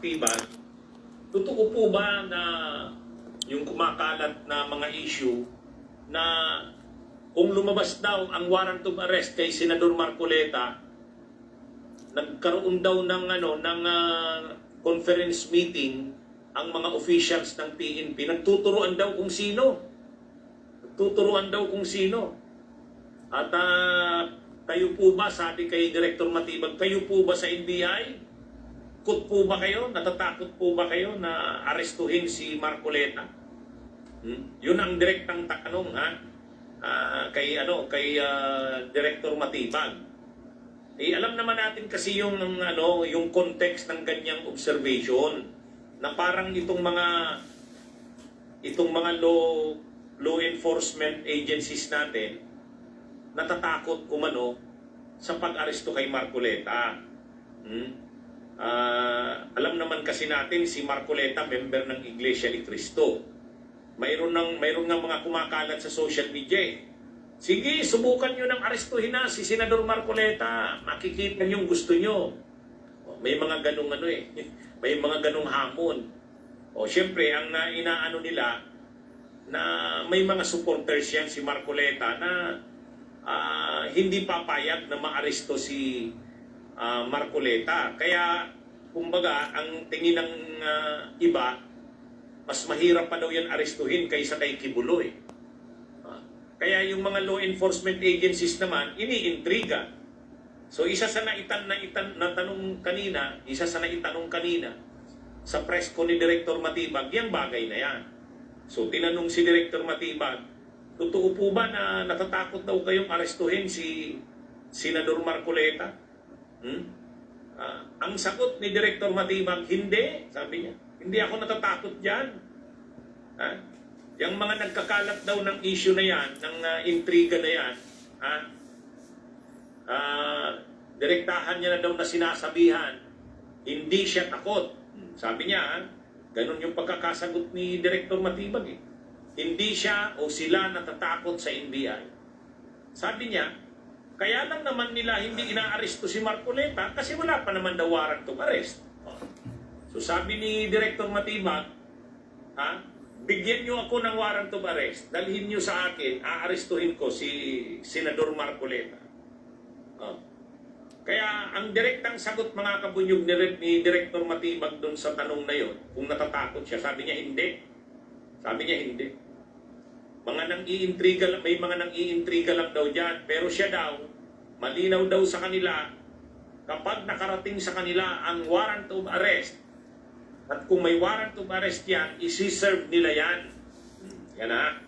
Matibag, totoo po ba na yung kumakalat na mga issue na kung lumabas daw ang warrant of arrest kay Senador Marcoleta, nagkaroon daw ng conference meeting ang mga officials ng PNP, nagtuturuan daw kung sino. Nagtuturuan daw kung sino. At kayo po ba, sabi kay Director Matibag, kayo po ba sa NBI? Takot po ba kayo? Natatakot po ba kayo na arestuhin si Marcoleta? Yun ang direktang tanong kay Director Matibag. Alam naman natin kasi yung context ng ganyang observation na parang itong mga law enforcement agencies natin natatakot umano sa pag-aresto kay Marcoleta. Alam naman kasi natin si Marcoleta member ng Iglesia ni Cristo. Mayroon nga mga kumakalat sa social media. Sige, subukan nyo ng arestuhin na si Senador Marcoleta. Makikita nyo gusto nyo. May mga ganung may mga ganung hamon. Siyempre, ang inaano nila na may mga supporters yan si Marcoleta na hindi papayag na maaresto si Marcoleta. Kaya, kumbaga, ang tingin ng iba, mas mahirap pa daw yan arestuhin kaysa kay Kibulo Kaya yung mga law enforcement agencies naman, iniintriga. So isa sa naitanong kanina sa press ko ni Director Matibag, yung bagay na yan. So tinanong si Director Matibag, totoo po ba na natatakot daw kayong arestuhin si Senador Marcoleta? Ang sagot ni Director Matibag, hindi, sabi niya. Hindi ako natatakot dyan. Yung mga nagkakalat daw ng issue na yan, ng intriga na yan, direktahan niya na daw na sinasabihan, hindi siya takot. Sabi niya, ganun yung pagkakasagot ni Director Matibag. Hindi siya o sila natatakot sa NBI. Sabi niya, kaya lang naman nila hindi inaaresto si Marcoleta kasi wala pa naman daw warrant of arrest. So sabi ni Director Matibag, bigyan nyo ako ng warrant of arrest, dalhin nyo sa akin, aarestuhin ko si Senador Marcoleta. Kaya ang direktang sagot mga kabunyog ni Director Matibag doon sa tanong na yon, kung natatakot siya, sabi niya hindi. Sabi niya hindi. May mga nang-iintriga lang daw dyan, pero siya daw, malinaw daw sa kanila, kapag nakarating sa kanila ang warrant of arrest, at kung may warrant of arrest yan, isi-serve nila yan. Yan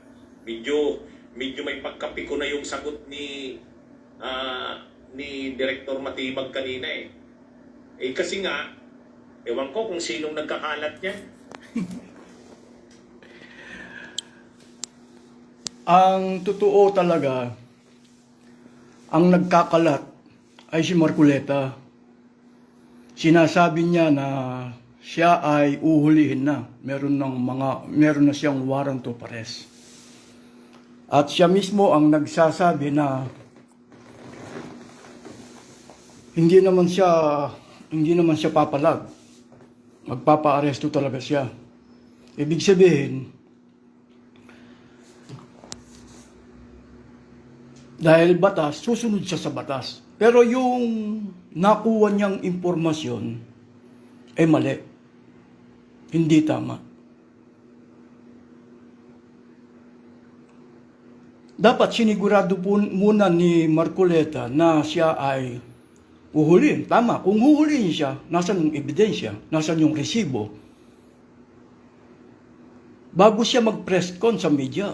medyo may pagkapiko na yung sagot ni Director Matibag kanina kasi nga, ewan ko kung sinong nagkakalat yan. Ang totoo talaga, ang nagkakalat ay si Marcoleta. Sinasabi niya na siya ay uhulihin na. Meron na siyang warrant of arrest. At siya mismo ang nagsasabi na hindi naman siya papalag. Magpapa-aresto talaga siya. Ibig sabihin, dahil batas, susunod siya sa batas. Pero yung nakuha niyang impormasyon ay mali. Hindi tama. Dapat sinigurado po muna ni Marcoleta na siya ay uhulihin. Tama, kung uhulihin siya, nasan yung ebidensya? Nasan yung resibo? Bago siya mag-press con sa media.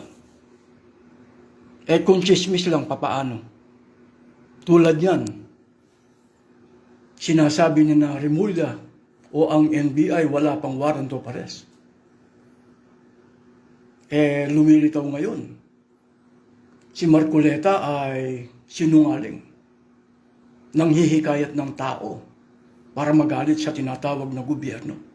Kung chismis lang, papaano? Tulad yan, sinasabi niya na Remulla o ang NBI wala pang warrant of arrest. Lumilitaw ngayon. Si Marcoleta ay sinungaling. Nanghihikayat ng tao para magalit sa tinatawag na gobyerno.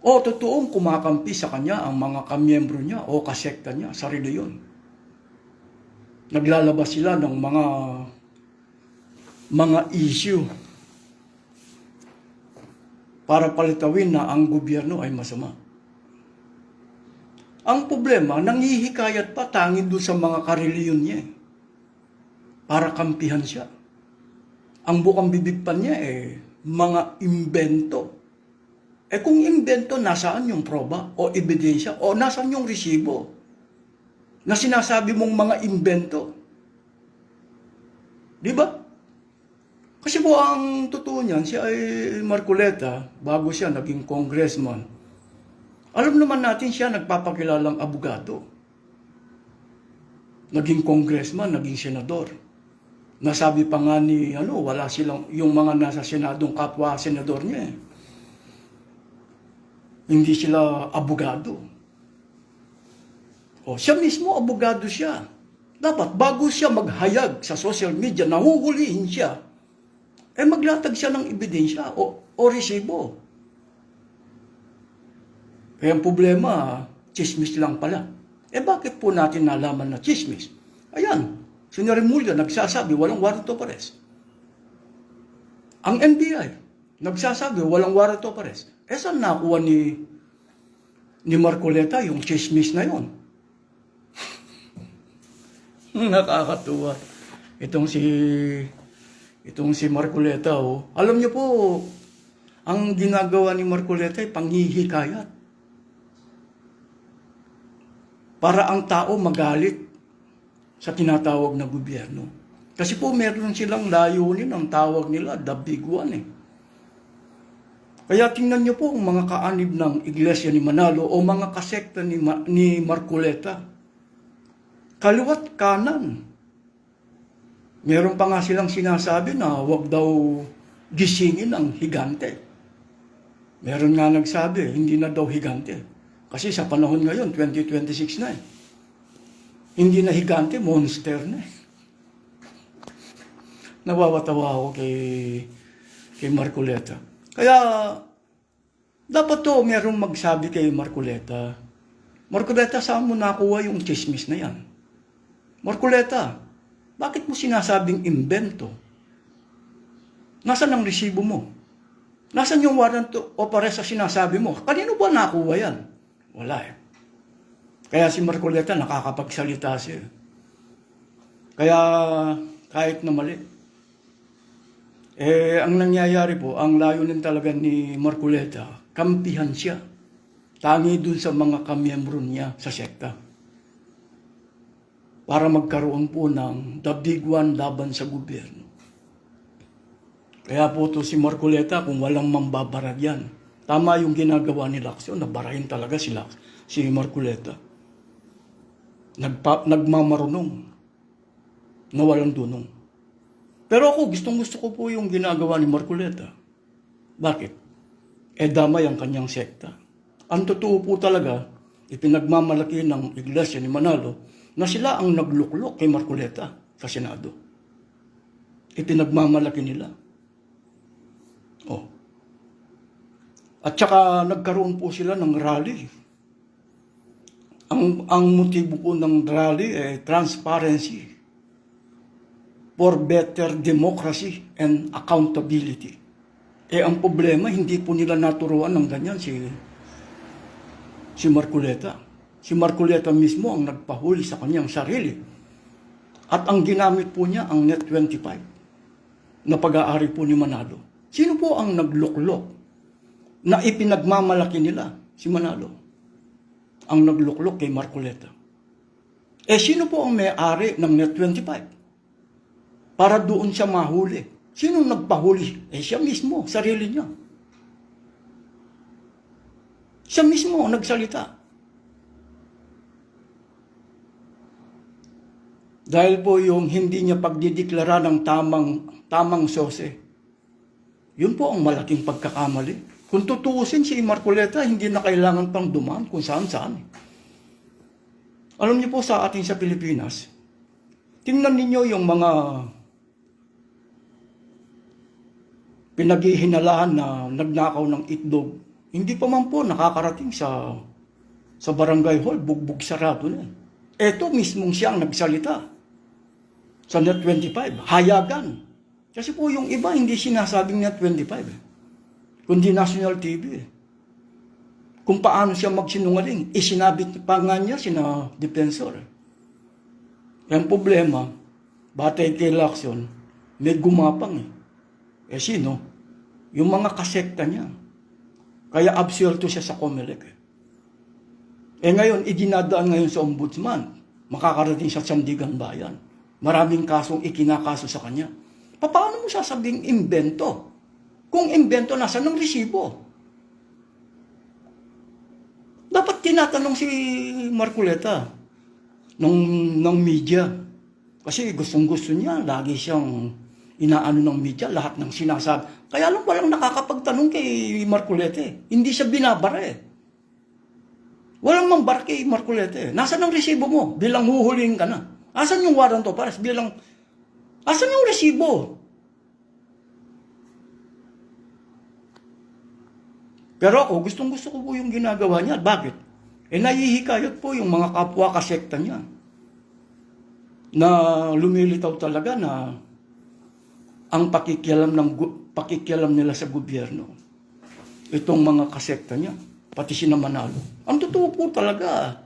O totoong kumakampi sa kanya ang mga kamiyembro niya o kasekta niya sa reliyon. Naglalabas sila ng mga issue para palitawin na ang gobyerno ay masama. Ang problema, nanghihikayat pa tangin doon sa mga kareliyon niya para kampihan siya. Ang bukang bibig pa niya mga imbento. Kung imbento, nasaan yung proba o ebidensya o nasaan yung resibo na sinasabi mong mga imbento? Di ba? Kasi po ang totoo niyan, si Marcoleta, bago siya naging congressman, alam naman natin siya nagpapakilalang abogado. Naging congressman, naging senador. Nasabi pa nga ni, wala silang, yung mga nasa senadong kapwa senador niya hindi sila abogado. Siya mismo abogado siya. Dapat bago siya maghayag sa social media, nahuhulihin siya, maglatag siya ng ebidensya o resibo. Kaya ang problema, chismis lang pala. Bakit po natin nalaman na chismis? Ayan, si Remulla nagsasabi walang warrant of arrest. Ang NBI nagsasabi walang warrant of arrest. Saan nakuha ni Marcoleta yung chismis na yon? Nakakatuwa. Itong si Marcoleta, alam niyo po, ang ginagawa ni Marcoleta ay panghihikayat. Para ang tao magalit sa tinatawag na gobyerno. Kasi po meron silang layunin, ang tawag nila, the big one. Kaya tingnan niyo po ang mga kaanib ng Iglesia ni Manalo o mga kasekta ni Marcoleta. Kaliwat kanan. Meron pa nga silang sinasabi na wag daw gisingin ang higante. Meron nga nagsabi, hindi na daw higante. Kasi sa panahon ngayon, 2026 na Hindi na higante, monster na Nawawatawa ako kay Marcoleta. Kaya, dapat to merong magsabi kay Marcoleta. Marcoleta, saan mo nakuha yung chismis na yan? Marcoleta, bakit mo sinasabing imbento? Nasaan ang resibo mo? Nasaan yung warrant of arrest sa sinasabi mo? Kanino ba nakuha yan? Wala Kaya si Marcoleta nakakapagsalita siya. Kaya kahit na mali. Ang nangyayari po, ang layunin talaga ni Marcoleta, kampihan siya. Tangi dun sa mga kamiyembro niya sa sekta. Para magkaroon po ng the big one laban sa gobyerno. Kaya po to si Marcoleta, kung walang mambabarag yan, tama yung ginagawa ni Lacson, nabarahin talaga si Marcoleta. Nagmamarunong, na walang dunong. Pero ako, gustong-gusto ko po yung ginagawa ni Marcoleta. Bakit? Damay ang kanyang sekta. Ang totoo po talaga, ipinagmamalaki ng Iglesia ni Manalo na sila ang nagluklok kay Marcoleta sa Senado. Ipinagmamalaki nila. At saka nagkaroon po sila ng rally. Ang motibo po ng rally transparency for better democracy and accountability. Ang problema, hindi po nila naturuan ng ganyan si Marcoleta. Si Marcoleta mismo ang nagpahuli sa kanyang sarili. At ang ginamit po niya ang Net 25 na pag-aari po ni Manalo. Sino po ang nagluklok na ipinagmamalaki nila si Manalo? Ang nagluklok kay Marcoleta. Sino po ang may-ari ng Net 25? Para doon siya mahuli. Sino nagpahuli? Siya mismo, sarili niya. Siya mismo ang nagsalita. Dahil po yung hindi niya pagdideklara ng tamang sose. Yun po ang malaking pagkakamali. Kung tutuusin si Marcoleta, hindi na kailangan pang dumaan kung saan-saan. Alam niyo po sa atin sa Pilipinas, tingnan ninyo yung mga pinaghihinalaan na nagnakaw ng itlog. Hindi pa man po nakakarating sa barangay hall, bugbog sarado na. Ito mismong siya ang nagsalita sa Net 25, hayagan. Kasi po yung iba hindi sinasabing Net 25. kundi national TV. Kung paano siya magsinungaling, isinabit pa nga niya sina defensor. Yung problema, batay kay Lacson, may gumapang eh. Eh sino? Yung mga kasekta niya. Kaya absuelto siya sa COMELEC eh. Eh ngayon, idinadaan ngayon sa ombudsman. Makakarating sa Sandigan Bayan. Maraming kasong ikinakaso sa kanya. Paano mo sasabing imbento? Kung imbento, nasa ng resibo? Dapat tinatanong si Marcoleta ng media. Kasi gustong-gusto niya, lagi siyang inaano ng media, lahat ng sinasabi. Kaya lang walang nakakapagtanong kay Marcoleta eh. Hindi siya binabara eh. Walang mambara kay Marcoleta eh. Nasaan ang resibo mo? Bilang huhuling ka na. Asan yung warrant of arrest? Asan yung resibo? Pero ako, gustong-gusto ko po yung ginagawa niya. Bakit? Eh, nahihikayot po yung mga kapwa kasekta niya na lumilitaw talaga na ang pakikialam nila sa gobyerno. Itong mga kasekta niya, pati si Manalo. Ang totoo po talaga,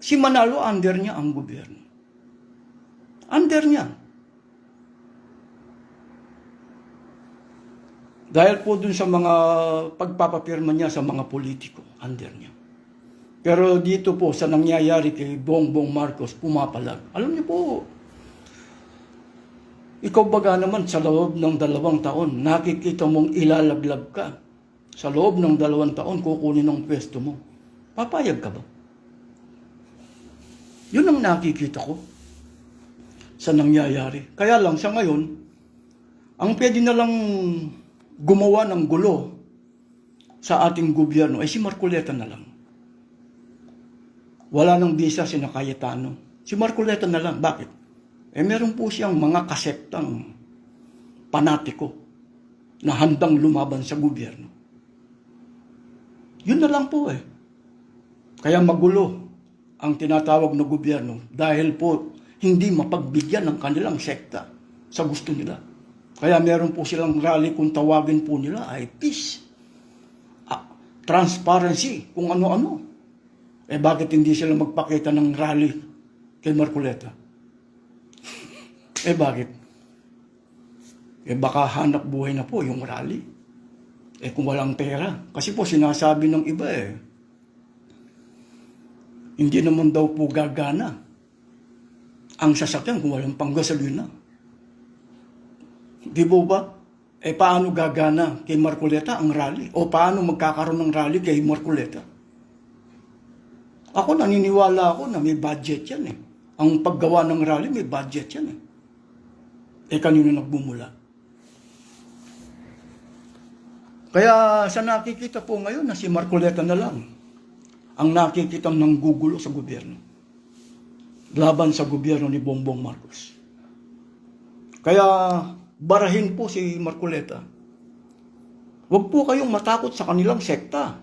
si Manalo under niya ang gobyerno. Under niya. Dahil po dun sa mga pagpapapirma niya sa mga politiko, under niya. Pero dito po sa nangyayari kay Bongbong Marcos, pumapalag. Alam niyo po, ikaw baga naman sa loob ng 2 taon, nakikita mong ilalaglag ka. Sa loob ng 2 taon, kukunin ang pwesto mo. Papayag ka ba? Yun ang nakikita ko sa nangyayari. Kaya lang sa ngayon, ang pwede na lang gumawa ng gulo sa ating gobyerno ay si Marcoleta na lang. Wala nang bisa si Cayetano. Si Marcoleta na lang. Bakit? Eh meron po siyang mga kasektang panatiko na handang lumaban sa gobyerno. Yun na lang po eh. Kaya magulo ang tinatawag na gobyerno dahil po hindi mapagbigyan ng kanilang sekta sa gusto nila. Kaya meron po silang rally kung tawagin po nila ay peace, transparency, kung ano-ano. Eh bakit hindi sila magpakita ng rally kay Marcoleta? Eh bakit? Eh baka hanap buhay na po yung rally. Eh kung walang pera. Kasi po sinasabi ng iba eh, hindi naman daw po gagana ang sasakyan kung walang panggasolina. Di ba? Eh paano gagana kay Marcoleta ang rally? O paano magkakaroon ng rally kay Marcoleta? Ako naniniwala ako na may budget yan eh. Ang paggawa ng rally may budget yan eh. Eh kanino nagbumula? Kaya sa nakikita po ngayon na si Marcoleta na lang ang nakikita ng gugulo sa gobyerno. Laban sa gobyerno ni Bongbong Marcos. Kaya barahin po si Marcoleta. Huwag po kayong matakot sa kanilang sekta.